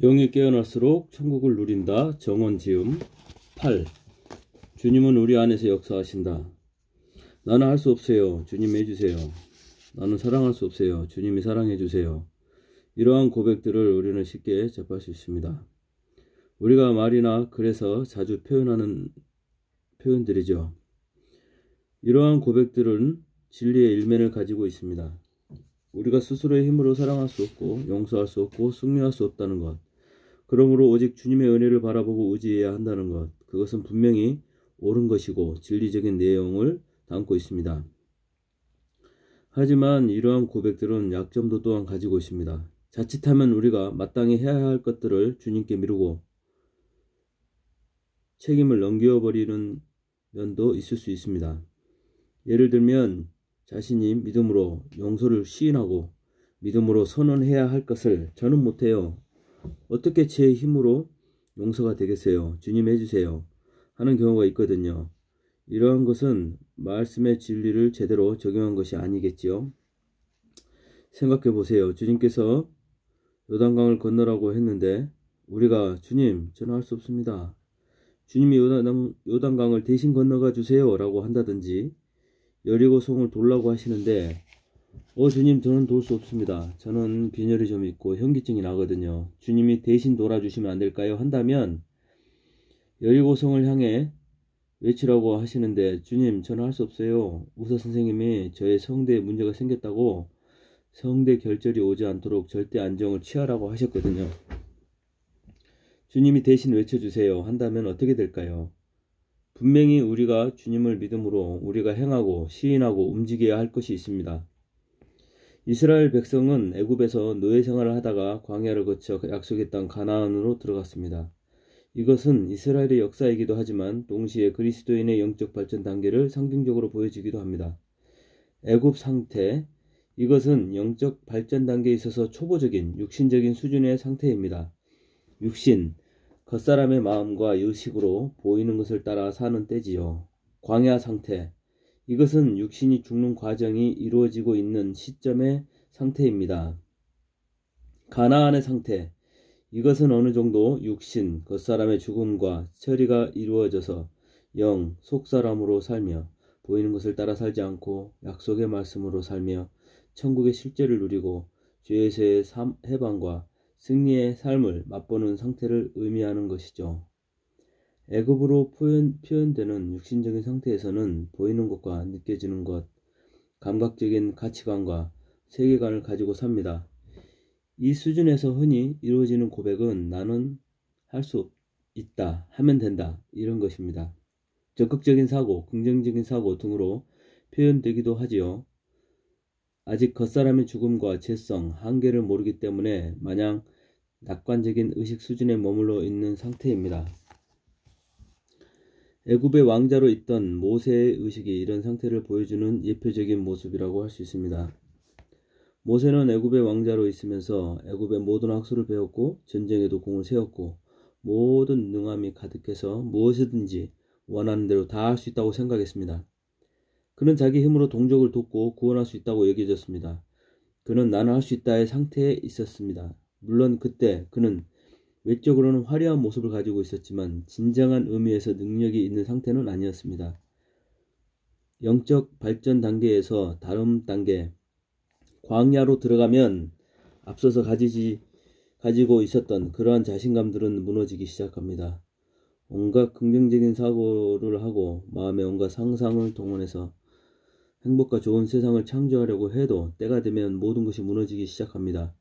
영이 깨어날수록 천국을 누린다. 정원지음 8. 주님은 우리 안에서 역사하신다. 나는 할 수 없어요. 주님 해주세요. 나는 사랑할 수 없어요. 주님이 사랑해주세요. 이러한 고백들을 우리는 쉽게 접할 수 있습니다. 우리가 말이나 글에서 자주 표현하는 표현들이죠. 이러한 고백들은 진리의 일면을 가지고 있습니다. 우리가 스스로의 힘으로 사랑할 수 없고 용서할 수 없고 승리할 수 없다는 것. 그러므로 오직 주님의 은혜를 바라보고 의지해야 한다는 것. 그것은 분명히 옳은 것이고 진리적인 내용을 담고 있습니다. 하지만 이러한 고백들은 약점도 또한 가지고 있습니다. 자칫하면 우리가 마땅히 해야 할 것들을 주님께 미루고 책임을 넘겨버리는 면도 있을 수 있습니다. 예를 들면 자신이 믿음으로 용서를 시인하고 믿음으로 선언해야 할 것을 저는 못해요. 어떻게 제 힘으로 용서가 되겠어요? 주님 해주세요. 하는 경우가 있거든요. 이러한 것은 말씀의 진리를 제대로 적용한 것이 아니겠지요. 생각해 보세요. 주님께서 요단강을 건너라고 했는데 우리가 주님 저는 할 수 없습니다. 주님이 요단강을 대신 건너가 주세요 라고 한다든지 여리고성을 돌라고 하시는데 주님 저는 돌 수 없습니다. 저는 빈혈이 좀 있고 현기증이 나거든요. 주님이 대신 돌아주시면 안 될까요? 한다면 여리고성을 향해 외치라고 하시는데 주님 저는 할 수 없어요. 의사 선생님이 저의 성대에 문제가 생겼다고 성대 결절이 오지 않도록 절대 안정을 취하라고 하셨거든요. 주님이 대신 외쳐주세요 한다면 어떻게 될까요? 분명히 우리가 주님을 믿음으로 우리가 행하고 시인하고 움직여야 할 것이 있습니다. 이스라엘 백성은 애굽에서 노예 생활을 하다가 광야를 거쳐 약속의 땅 가나안으로 들어갔습니다. 이것은 이스라엘의 역사이기도 하지만 동시에 그리스도인의 영적 발전 단계를 상징적으로 보여주기도 합니다. 애굽 상태, 이것은 영적 발전 단계에 있어서 초보적인 육신적인 수준의 상태입니다. 육신, 겉사람의 마음과 의식으로 보이는 것을 따라 사는 때지요. 광야 상태, 이것은 육신이 죽는 과정이 이루어지고 있는 시점의 상태입니다. 가나안의 상태, 이것은 어느 정도 육신, 겉사람의 죽음과 처리가 이루어져서 영, 속사람으로 살며 보이는 것을 따라 살지 않고 약속의 말씀으로 살며 천국의 실제를 누리고 죄에서의 해방과 승리의 삶을 맛보는 상태를 의미하는 것이죠. 애굽으로 표현되는 육신적인 상태에서는 보이는 것과 느껴지는 것, 감각적인 가치관과 세계관을 가지고 삽니다. 이 수준에서 흔히 이루어지는 고백은 나는 할 수 있다, 하면 된다 이런 것입니다. 적극적인 사고, 긍정적인 사고 등으로 표현되기도 하지요. 아직 겉사람의 죽음과 죄성, 한계를 모르기 때문에 마냥 낙관적인 의식 수준에 머물러 있는 상태입니다. 애굽의 왕자로 있던 모세의 의식이 이런 상태를 보여주는 예표적인 모습이라고 할 수 있습니다. 모세는 애굽의 왕자로 있으면서 애굽의 모든 학술을 배웠고 전쟁에도 공을 세웠고 모든 능함이 가득해서 무엇이든지 원하는 대로 다 할 수 있다고 생각했습니다. 그는 자기 힘으로 동족을 돕고 구원할 수 있다고 여겨졌습니다. 그는 나는 할 수 있다의 상태에 있었습니다. 물론 그때 그는 외적으로는 화려한 모습을 가지고 있었지만 진정한 의미에서 능력이 있는 상태는 아니었습니다. 영적 발전 단계에서 다음 단계, 광야로 들어가면 앞서서 가지고 있었던 그러한 자신감들은 무너지기 시작합니다. 온갖 긍정적인 사고를 하고 마음의 온갖 상상을 동원해서 행복과 좋은 세상을 창조하려고 해도 때가 되면 모든 것이 무너지기 시작합니다.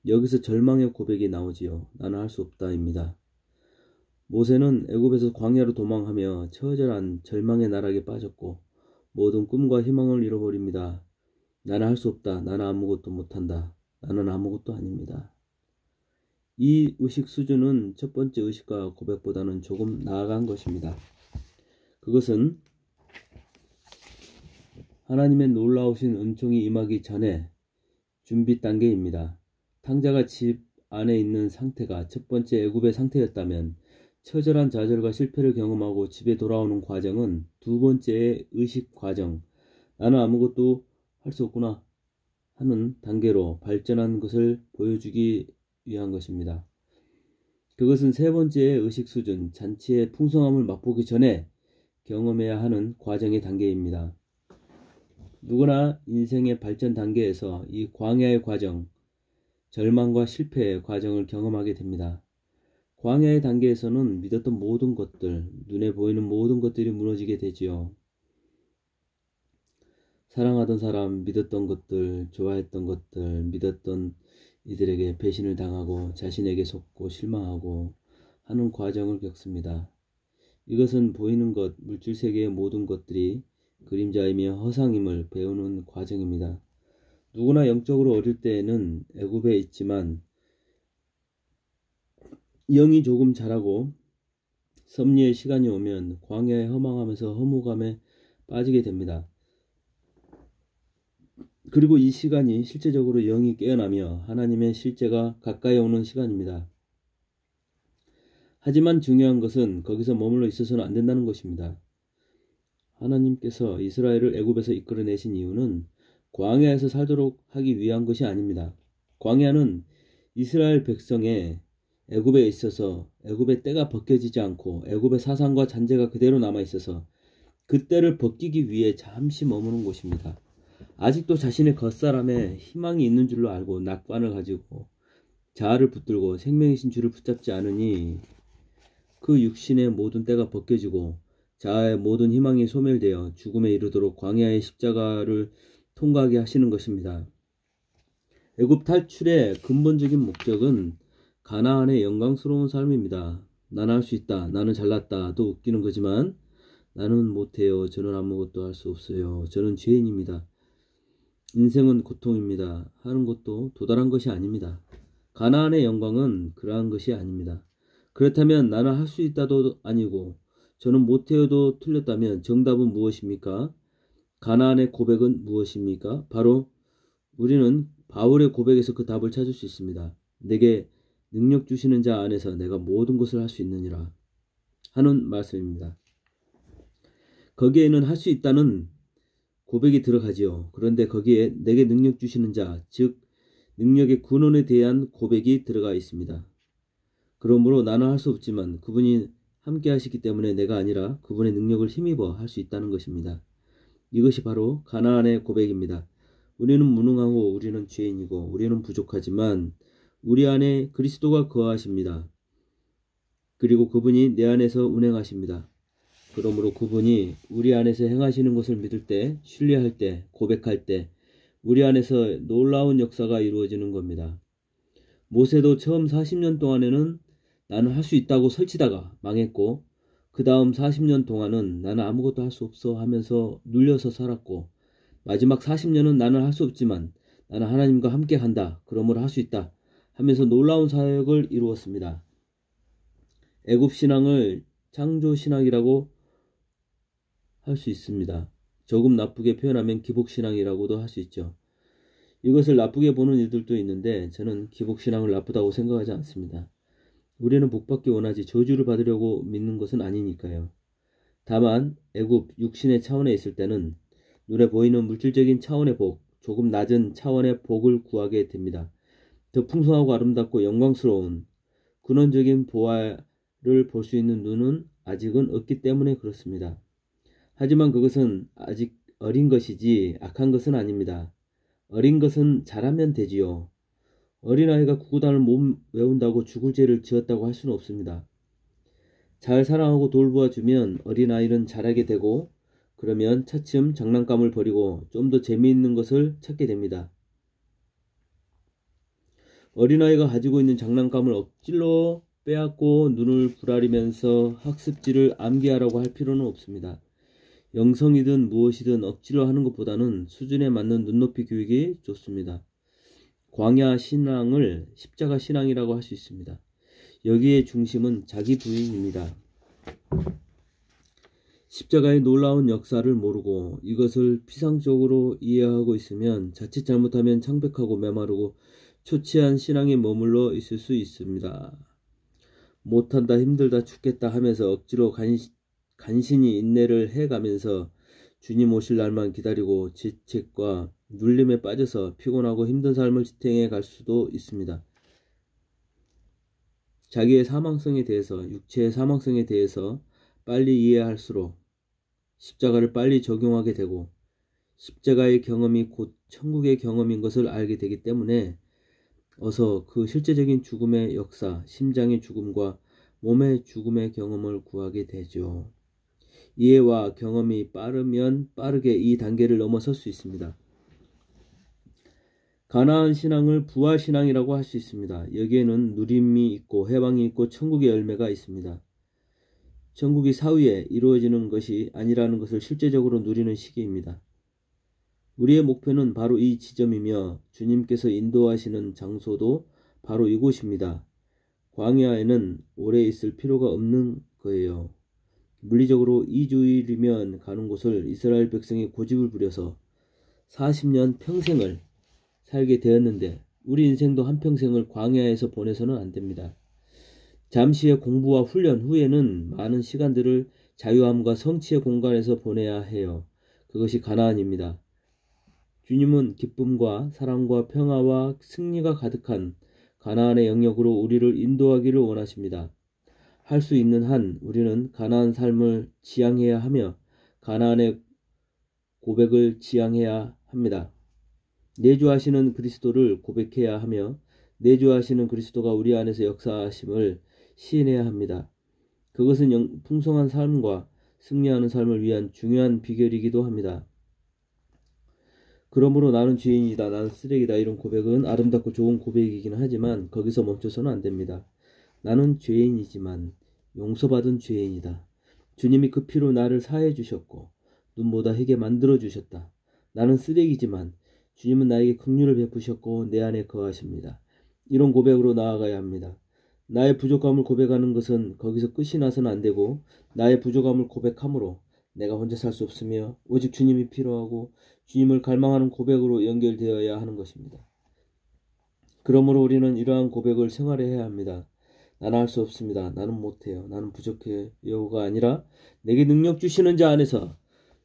여기서 절망의 고백이 나오지요. 나는 할 수 없다입니다. 모세는 애굽에서 광야로 도망하며 처절한 절망의 나락에 빠졌고 모든 꿈과 희망을 잃어버립니다. 나는 할 수 없다. 나는 아무것도 못한다. 나는 아무것도 아닙니다. 이 의식 수준은 첫 번째 의식과 고백보다는 조금 나아간 것입니다. 그것은 하나님의 놀라우신 은총이 임하기 전에 준비 단계입니다. 탕자가 집 안에 있는 상태가 첫 번째 애굽의 상태였다면 처절한 좌절과 실패를 경험하고 집에 돌아오는 과정은 두 번째의 의식 과정, 나는 아무것도 할 수 없구나 하는 단계로 발전한 것을 보여주기 위한 것입니다. 그것은 세 번째의 의식 수준, 잔치의 풍성함을 맛보기 전에 경험해야 하는 과정의 단계입니다. 누구나 인생의 발전 단계에서 이 광야의 과정, 절망과 실패의 과정을 경험하게 됩니다. 광야의 단계에서는 믿었던 모든 것들, 눈에 보이는 모든 것들이 무너지게 되지요. 사랑하던 사람, 믿었던 것들, 좋아했던 것들, 믿었던 이들에게 배신을 당하고 자신에게 속고 실망하고 하는 과정을 겪습니다. 이것은 보이는 것, 물질 세계의 모든 것들이 그림자이며 허상임을 배우는 과정입니다. 누구나 영적으로 어릴 때에는 애굽에 있지만 영이 조금 자라고 섭리의 시간이 오면 광야에 허망하면서 허무감에 빠지게 됩니다. 그리고 이 시간이 실제적으로 영이 깨어나며 하나님의 실제가 가까이 오는 시간입니다. 하지만 중요한 것은 거기서 머물러 있어서는 안 된다는 것입니다. 하나님께서 이스라엘을 애굽에서 이끌어내신 이유는 광야에서 살도록 하기 위한 것이 아닙니다. 광야는 이스라엘 백성의 애굽에 있어서 애굽의 때가 벗겨지지 않고 애굽의 사상과 잔재가 그대로 남아있어서 그 때를 벗기기 위해 잠시 머무는 곳입니다. 아직도 자신의 겉사람에 희망이 있는 줄로 알고 낙관을 가지고 자아를 붙들고 생명이신 주를 붙잡지 않으니 그 육신의 모든 때가 벗겨지고 자아의 모든 희망이 소멸되어 죽음에 이르도록 광야의 십자가를 통과하게 하시는 것입니다. 애굽 탈출의 근본적인 목적은 가나안의 영광스러운 삶입니다. 나는 할 수 있다. 나는 잘났다.도 웃기는 거지만 나는 못해요. 저는 아무것도 할 수 없어요. 저는 죄인입니다. 인생은 고통입니다. 하는 것도 도달한 것이 아닙니다. 가나안의 영광은 그러한 것이 아닙니다. 그렇다면 나는 할 수 있다도 아니고 저는 못해요도 틀렸다면 정답은 무엇입니까? 가나안의 고백은 무엇입니까? 바로 우리는 바울의 고백에서 그 답을 찾을 수 있습니다. 내게 능력 주시는 자 안에서 내가 모든 것을 할 수 있느니라 하는 말씀입니다. 거기에는 할 수 있다는 고백이 들어가지요. 그런데 거기에 내게 능력 주시는 자, 즉 능력의 근원에 대한 고백이 들어가 있습니다. 그러므로 나는 할 수 없지만 그분이 함께 하시기 때문에 내가 아니라 그분의 능력을 힘입어 할 수 있다는 것입니다. 이것이 바로 가나안의 고백입니다. 우리는 무능하고 우리는 죄인이고 우리는 부족하지만 우리 안에 그리스도가 거하십니다. 그리고 그분이 내 안에서 운행하십니다. 그러므로 그분이 우리 안에서 행하시는 것을 믿을 때, 신뢰할 때, 고백할 때 우리 안에서 놀라운 역사가 이루어지는 겁니다. 모세도 처음 40년 동안에는 나는 할 수 있다고 설치다가 망했고 그 다음 40년 동안은 나는 아무것도 할 수 없어 하면서 눌려서 살았고 마지막 40년은 나는 할 수 없지만 나는 하나님과 함께 한다. 그러므로 할 수 있다. 하면서 놀라운 사역을 이루었습니다. 애굽 신앙을 창조 신앙이라고 할 수 있습니다. 조금 나쁘게 표현하면 기복 신앙이라고도 할 수 있죠. 이것을 나쁘게 보는 이들도 있는데 저는 기복 신앙을 나쁘다고 생각하지 않습니다. 우리는 복받기 원하지 저주를 받으려고 믿는 것은 아니니까요. 다만 애굽 육신의 차원에 있을 때는 눈에 보이는 물질적인 차원의 복, 조금 낮은 차원의 복을 구하게 됩니다. 더 풍성하고 아름답고 영광스러운 근원적인 보화를 볼 수 있는 눈은 아직은 없기 때문에 그렇습니다. 하지만 그것은 아직 어린 것이지 악한 것은 아닙니다. 어린 것은 잘하면 되지요. 어린아이가 구구단을 못 외운다고 죽을 죄를 지었다고 할 수는 없습니다. 잘 사랑하고 돌보아주면 어린아이는 잘하게 되고 그러면 차츰 장난감을 버리고 좀 더 재미있는 것을 찾게 됩니다. 어린아이가 가지고 있는 장난감을 억지로 빼앗고 눈을 부라리면서 학습지를 암기하라고 할 필요는 없습니다. 영성이든 무엇이든 억지로 하는 것보다는 수준에 맞는 눈높이 교육이 좋습니다. 광야 신앙을 십자가 신앙이라고 할 수 있습니다. 여기에 중심은 자기 부인입니다. 십자가의 놀라운 역사를 모르고 이것을 피상적으로 이해하고 있으면 자칫 잘못하면 창백하고 메마르고 초췌한 신앙에 머물러 있을 수 있습니다. 못한다, 힘들다, 죽겠다 하면서 억지로 간신히 인내를 해가면서 주님 오실 날만 기다리고 지책과 눌림에 빠져서 피곤하고 힘든 삶을 지탱해 갈 수도 있습니다. 자기의 사망성에 대해서, 육체의 사망성에 대해서 빨리 이해할수록 십자가를 빨리 적용하게 되고 십자가의 경험이 곧 천국의 경험인 것을 알게 되기 때문에 어서 그 실제적인 죽음의 역사, 심장의 죽음과 몸의 죽음의 경험을 구하게 되죠. 이해와 경험이 빠르면 빠르게 이 단계를 넘어설 수 있습니다. 가나안 신앙을 부활 신앙이라고 할 수 있습니다. 여기에는 누림이 있고 해방이 있고 천국의 열매가 있습니다. 천국이 사후에 이루어지는 것이 아니라는 것을 실제적으로 누리는 시기입니다. 우리의 목표는 바로 이 지점이며 주님께서 인도하시는 장소도 바로 이곳입니다. 광야에는 오래 있을 필요가 없는 거예요. 물리적으로 2주일이면 가는 곳을 이스라엘 백성이 고집을 부려서 40년 평생을 살게 되었는데 우리 인생도 한평생을 광야에서 보내서는 안 됩니다. 잠시의 공부와 훈련 후에는 많은 시간들을 자유함과 성취의 공간에서 보내야 해요. 그것이 가나안입니다. 주님은 기쁨과 사랑과 평화와 승리가 가득한 가나안의 영역으로 우리를 인도하기를 원하십니다. 할 수 있는 한 우리는 가나안 삶을 지향해야 하며 가나안의 고백을 지향해야 합니다. 내주하시는 그리스도를 고백해야 하며 내주하시는 그리스도가 우리 안에서 역사하심을 시인해야 합니다. 그것은 풍성한 삶과 승리하는 삶을 위한 중요한 비결이기도 합니다. 그러므로 나는 죄인이다, 나는 쓰레기다 이런 고백은 아름답고 좋은 고백이긴 하지만 거기서 멈춰서는 안 됩니다. 나는 죄인이지만 용서받은 죄인이다. 주님이 그 피로 나를 사해 주셨고 눈보다 희게 만들어 주셨다. 나는 쓰레기지만 주님은 나에게 긍휼을 베푸셨고 내 안에 거하십니다. 이런 고백으로 나아가야 합니다. 나의 부족함을 고백하는 것은 거기서 끝이 나서는 안 되고 나의 부족함을 고백함으로 내가 혼자 살 수 없으며 오직 주님이 필요하고 주님을 갈망하는 고백으로 연결되어야 하는 것입니다. 그러므로 우리는 이러한 고백을 생활해야 합니다. 나는 할 수 없습니다. 나는 못해요. 나는 부족해요가 아니라 내게 능력 주시는 자 안에서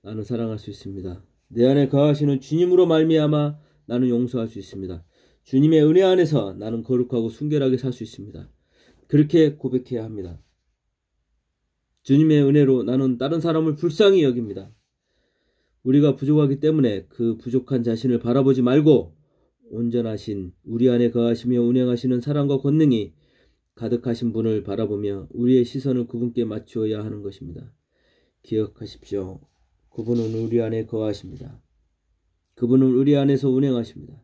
나는 사랑할 수 있습니다. 내 안에 거하시는 주님으로 말미암아 나는 용서할 수 있습니다. 주님의 은혜 안에서 나는 거룩하고 순결하게 살 수 있습니다. 그렇게 고백해야 합니다. 주님의 은혜로 나는 다른 사람을 불쌍히 여깁니다. 우리가 부족하기 때문에 그 부족한 자신을 바라보지 말고 온전하신 우리 안에 거하시며 운행하시는 사랑과 권능이 가득하신 분을 바라보며 우리의 시선을 그분께 맞추어야 하는 것입니다. 기억하십시오. 그분은 우리 안에 거하십니다. 그분은 우리 안에서 운행하십니다.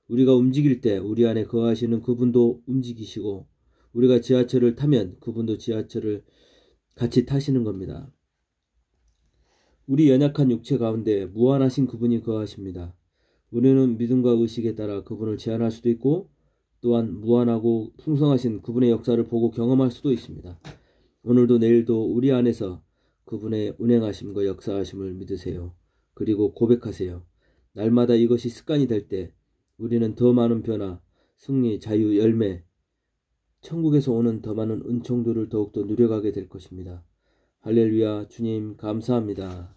우리가 움직일 때 우리 안에 거하시는 그분도 움직이시고 우리가 지하철을 타면 그분도 지하철을 같이 타시는 겁니다. 우리 연약한 육체 가운데 무한하신 그분이 거하십니다. 우리는 믿음과 의식에 따라 그분을 제한할 수도 있고 또한 무한하고 풍성하신 그분의 역사를 보고 경험할 수도 있습니다. 오늘도 내일도 우리 안에서 그분의 운행하심과 역사하심을 믿으세요. 그리고 고백하세요. 날마다 이것이 습관이 될 때 우리는 더 많은 변화, 승리, 자유, 열매, 천국에서 오는 더 많은 은총들을 더욱더 누려가게 될 것입니다. 할렐루야. 주님 감사합니다.